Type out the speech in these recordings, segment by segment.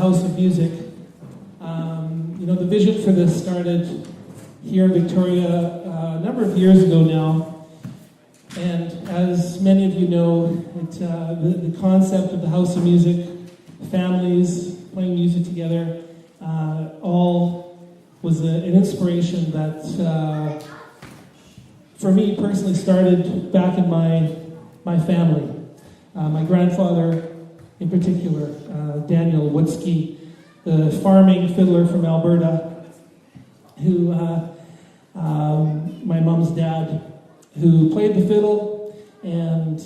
House of Music. The vision for this started here in Victoria a number of years ago now. And as many of you know, the concept of the House of Music, families playing music together, all was an inspiration that, for me personally, started back in my family. My grandfather, in particular, Daniel Woodsky, the farming fiddler from Alberta, who my mom's dad, who played the fiddle, and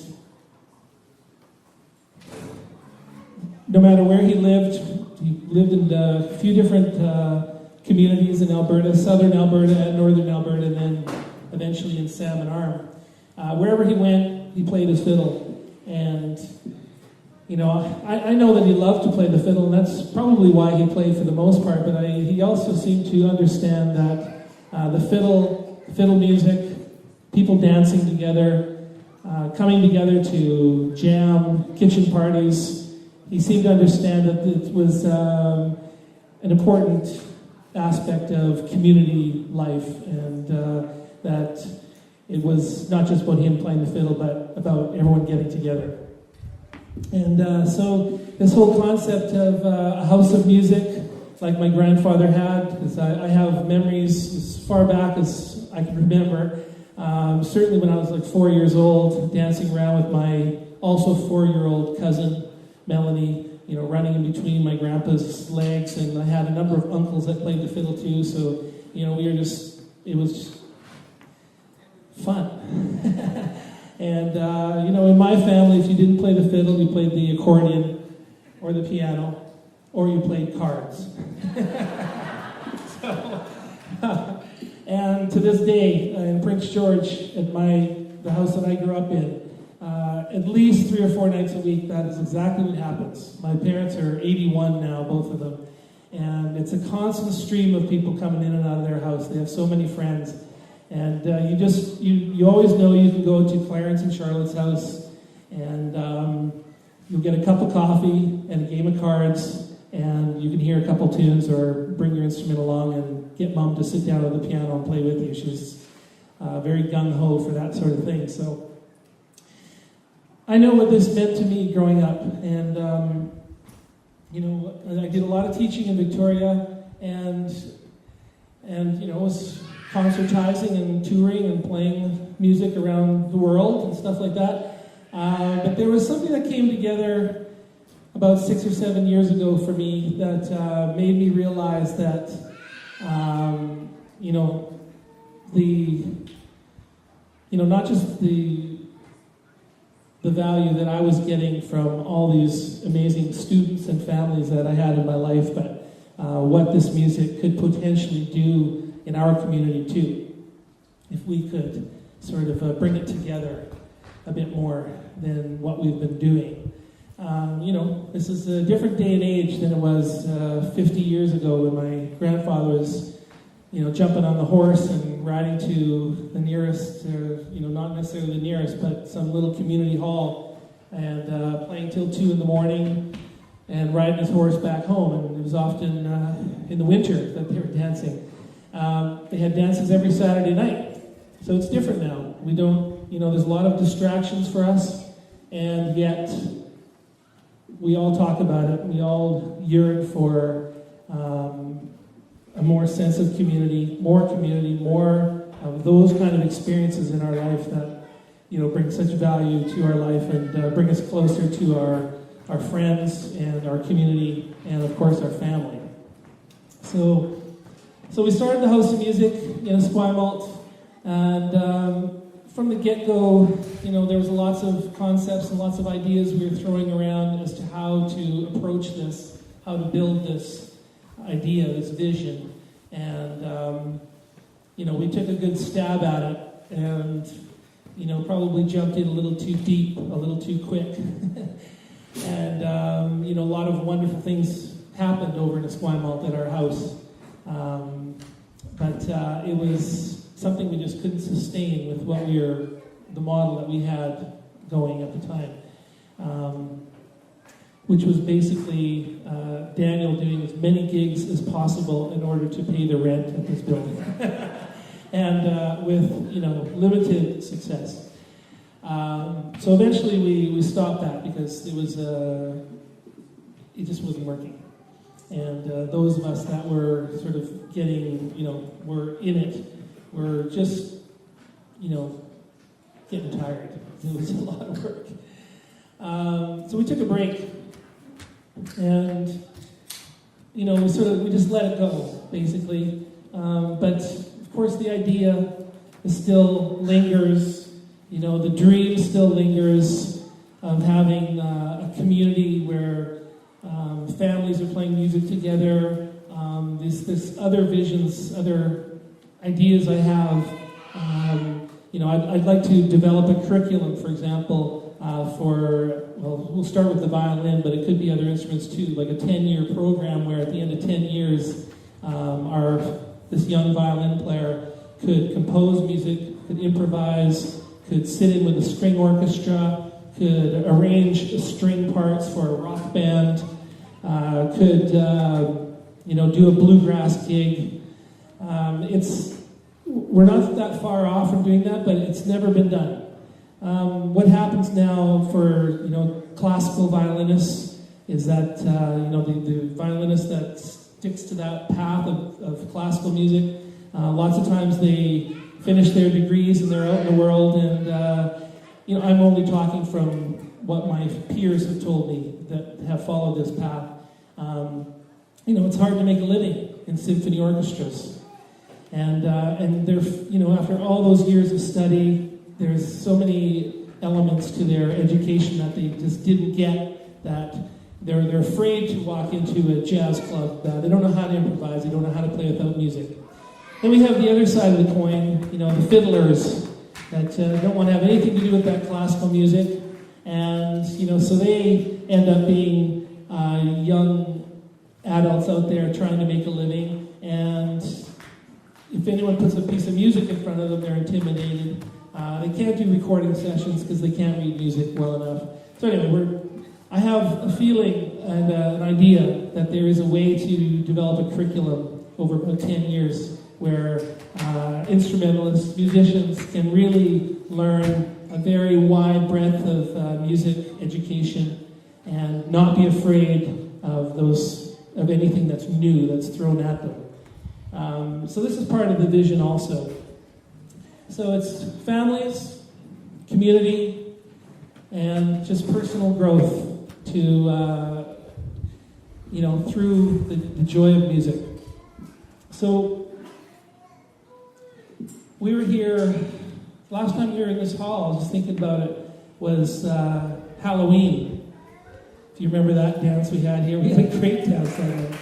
no matter where he lived in a few different communities in Alberta, southern Alberta and northern Alberta, and then eventually in Salmon Arm. Wherever he went, he played his fiddle. And, I know that he loved to play the fiddle, and that's probably why he played for the most part, but he also seemed to understand that the fiddle music, people dancing together, coming together to jam, kitchen parties, he seemed to understand that it was an important aspect of community life, and that it was not just about him playing the fiddle, but about everyone getting together. And so this whole concept of a house of music, like my grandfather had, because I have memories as far back as I can remember, certainly when I was like 4 years old, dancing around with my also 4-year-old cousin, Melanie, running in between my grandpa's legs, and I had a number of uncles that played the fiddle too, so, it was just fun. And, in my family, if you didn't play the fiddle, you played the accordion or the piano, or you played cards. And to this day, in Prince George, at the house that I grew up in, at least 3 or 4 nights a week, that is exactly what happens. My parents are 81 now, both of them. And it's a constant stream of people coming in and out of their house. They have so many friends. And you always know you can go to Clarence and Charlotte's house, and you'll get a cup of coffee and a game of cards, and you can hear a couple tunes or bring your instrument along and get Mom to sit down at the piano and play with you. She's very gung-ho for that sort of thing. So I know what this meant to me growing up, and I did a lot of teaching in Victoria, and was concertizing and touring and playing music around the world and stuff like that. But there was something that came together about 6 or 7 years ago for me that made me realize that, not just the value that I was getting from all these amazing students and families that I had in my life, but what this music could potentially do in our community too, if we could sort of bring it together a bit more than what we've been doing. This is a different day and age than it was 50 years ago when my grandfather was, jumping on the horse and riding to the nearest, not necessarily the nearest, but some little community hall, and playing till 2 in the morning and riding his horse back home. And it was often in the winter that they were dancing. They had dances every Saturday night. So it's different now. We don't, there's a lot of distractions for us, and yet we all talk about it. We all yearn for a more sense of community, more of those kind of experiences in our life that, bring such value to our life and bring us closer to our friends and our community and, of course, our family. So we started the House of Music in Esquimalt, and from the get-go, there was lots of concepts and lots of ideas we were throwing around as to how to approach this, how to build this idea, this vision, and we took a good stab at it, and probably jumped in a little too deep, a little too quick, and a lot of wonderful things happened over in Esquimalt at our house. But it was something we just couldn't sustain with the model that we had going at the time. which was basically Daniel doing as many gigs as possible in order to pay the rent at this building, and with limited success. So eventually we stopped that because it just wasn't working. And those of us that were sort of getting, were in it, were just, getting tired. It was a lot of work. So we took a break, and, we just let it go, basically. But, of course, the idea still lingers, the dream still lingers of having a community where families are playing music together. There's other visions, other ideas I have. I'd like to develop a curriculum, for example, we'll start with the violin, but it could be other instruments too, like a 10-year program where at the end of 10 years, this young violin player could compose music, could improvise, could sit in with a string orchestra, could arrange string parts for a rock band, could do a bluegrass gig. We're not that far off from doing that, but it's never been done. What happens now for classical violinists is that the violinist that sticks to that path of classical music, lots of times they finish their degrees and they're out in the world, and I'm only talking from what my peers have told me that have followed this path. It's hard to make a living in symphony orchestras, and they're after all those years of study, there's so many elements to their education that they just didn't get, that they're afraid to walk into a jazz club. They don't know how to improvise. They don't know how to play without music. Then we have the other side of the coin, the fiddlers that don't want to have anything to do with that classical music, and so they end up being young adults out there trying to make a living, and if anyone puts a piece of music in front of them, they're intimidated. They can't do recording sessions because they can't read music well enough. So anyway, I have a feeling and an idea that there is a way to develop a curriculum over about 10 years where instrumentalists, musicians can really learn a very wide breadth of music education and not be afraid of anything that's new that's thrown at them. So this is part of the vision also. So it's families, community, and just personal growth to, through the joy of music. So we were here, last time we were in this hall, I was just thinking about it, was Halloween. Do you remember that dance we had here? We had a great dance that night.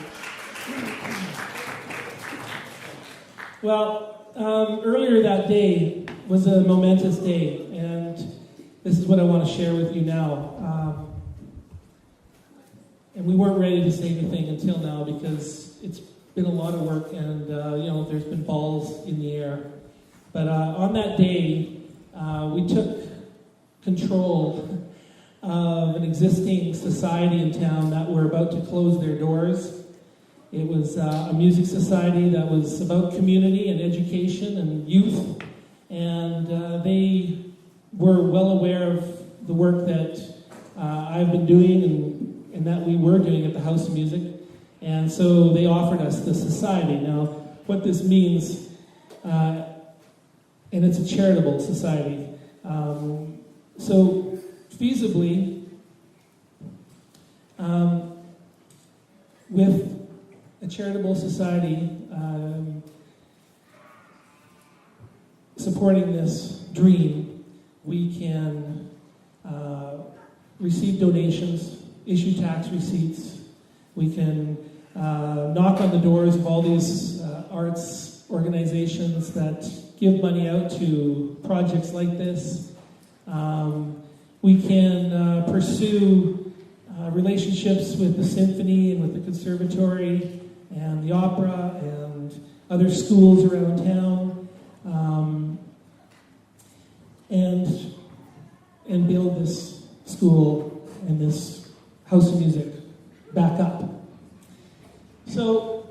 Well, earlier that day was a momentous day, and this is what I want to share with you now. And we weren't ready to say anything until now because it's been a lot of work, and there's been balls in the air. But on that day, we took control of an existing society in town that were about to close their doors. It was a music society that was about community and education and youth, and they were well aware of the work that I've been doing and that we were doing at the House of Music, and so they offered us the society. Now, what this means, and it's a charitable society, so feasibly, with a charitable society supporting this dream, we can receive donations, issue tax receipts, we can knock on the doors of all these arts organizations that give money out to projects like this. We can pursue relationships with the symphony and with the conservatory and the opera and other schools around town, and build this school and this House of Music back up. So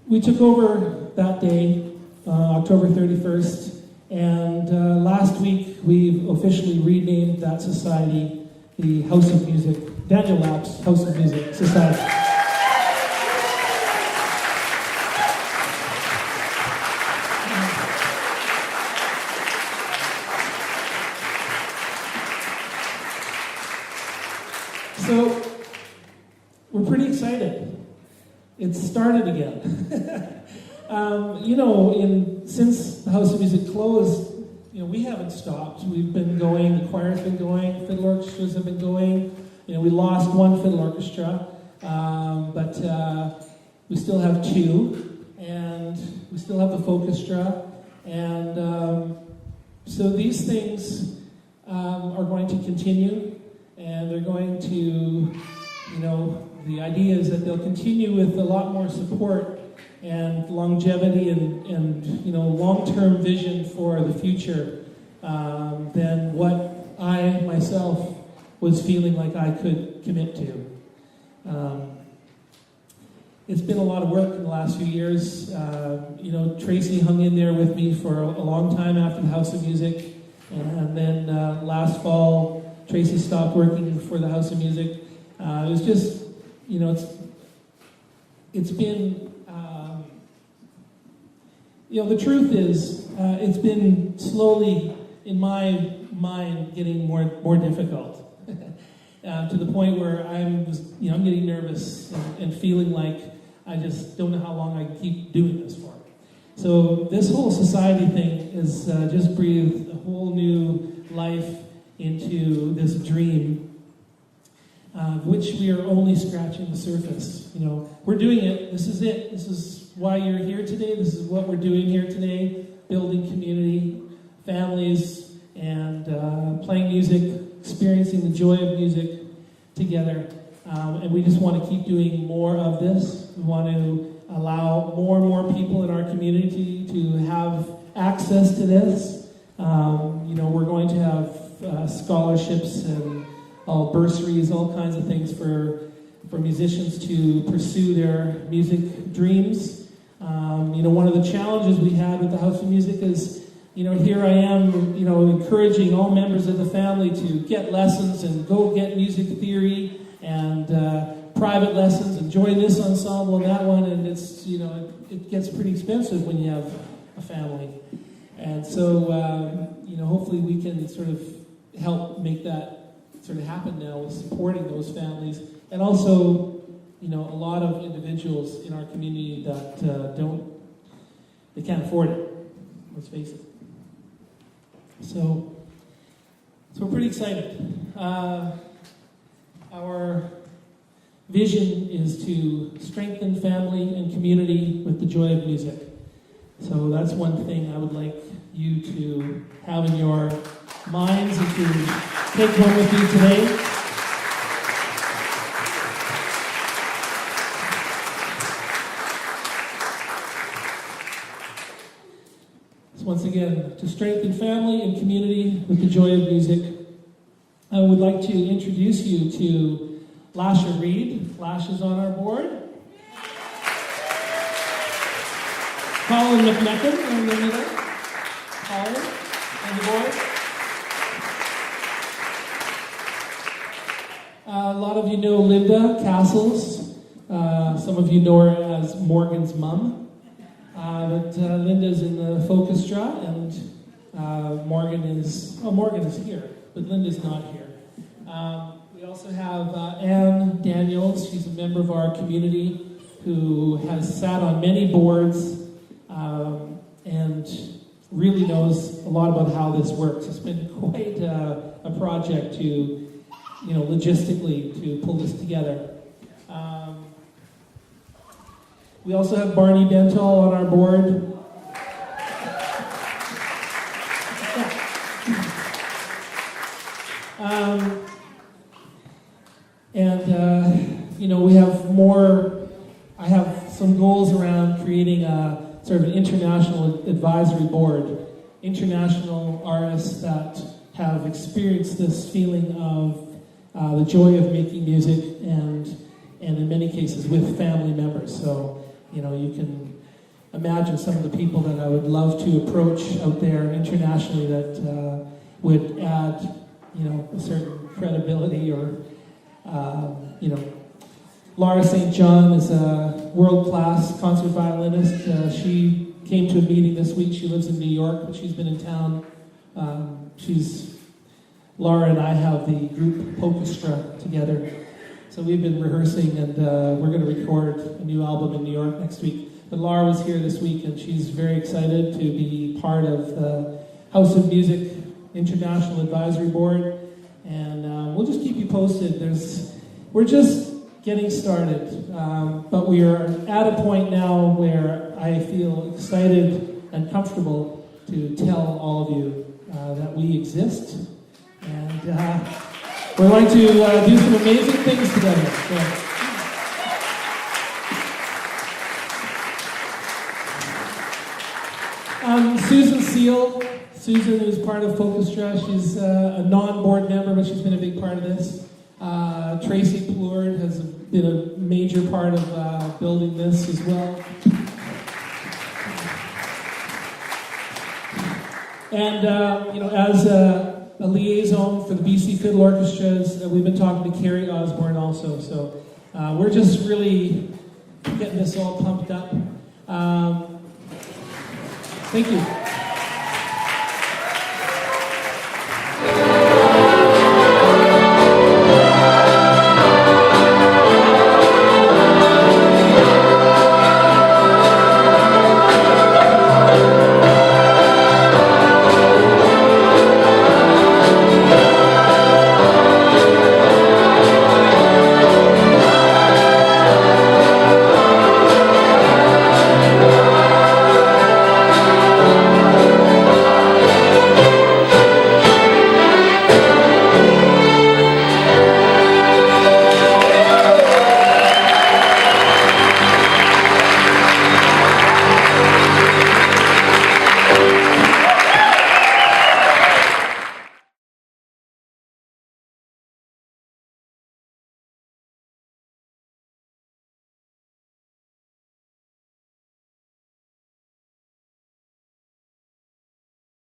we took over that day, October 31st, and last week we officially renamed that society the House of Music, Daniel Lapp's House of Music Society. So, we're pretty excited. It's started again. Since the House of Music closed, we haven't stopped. We've been going, the choir's been going, fiddle orchestras have been going. We lost one fiddle orchestra, but we still have two, and we still have the folkestra, and so these things are going to continue, and they're going to, the idea is that they'll continue with a lot more support and longevity and long-term vision for the future than what I myself was feeling like I could commit to. It's been a lot of work in the last few years. Tracy hung in there with me for a long time after the House of Music, and then last fall, Tracy stopped working for the House of Music. It was just, it's been, the truth is, it's been slowly, in my mind, getting more difficult. To the point where I'm getting nervous and feeling like I just don't know how long I can keep doing this for. So this whole society thing has just breathed a whole new life into this dream, which we are only scratching the surface. We're doing it. This is it. This is why you're here today. This is what we're doing here today: building community, families, and playing music, experiencing the joy of music together. And we just want to keep doing more of this. We want to allow more and more people in our community to have access to this. We're going to have scholarships and all bursaries, all kinds of things for musicians to pursue their music dreams. One of the challenges we had with the House of Music is, here I am, encouraging all members of the family to get lessons and go get music theory and private lessons and join this ensemble and that one, and it's, it gets pretty expensive when you have a family. And so, hopefully we can sort of help make that sort of happen now with supporting those families, and also, a lot of individuals in our community that they can't afford it, let's face it. So we're pretty excited. Our vision is to strengthen family and community with the joy of music. So that's one thing I would like you to have in your minds and to take home with you today. So once again, to strengthen family and community with the joy of music, I would like to introduce you to Lasha Reed. Lasha's on our board. Colin McMechan in the middle. Colin on the board. A lot of you know Linda Castles. Some of you know her as Morgan's mum. But Linda's in the folkestra, and Morgan is here, but Linda's not here. We also have Anne Daniels. She's a member of our community who has sat on many boards and really knows a lot about how this works. It's been quite a project to, logistically to pull this together. We also have Barney Bentall on our board. We have more. I have some goals around creating a sort of an international advisory board, international artists that have experienced this feeling of the joy of making music, and in many cases with family members. So, you can imagine some of the people that I would love to approach out there internationally that would add, a certain credibility or, Laura St. John is a world-class concert violinist. She came to a meeting this week. She lives in New York, but she's been in town. Laura and I have the group Orchestra together. So we've been rehearsing, and we're going to record a new album in New York next week. But Laura was here this week, and she's very excited to be part of the House of Music International Advisory Board. And we'll just keep you posted. We're just getting started, but we are at a point now where I feel excited and comfortable to tell all of you that we exist, and we're going to do some amazing things together. Susan Seal. Susan is part of Orchestra. She's a non-board member, but she's been a big part of this. Tracy Plord has been a major part of building this as well. And, as a liaison for the BC Fiddle Orchestras, we've been talking to Carrie Osborne also. So we're just really getting this all pumped up. Thank you.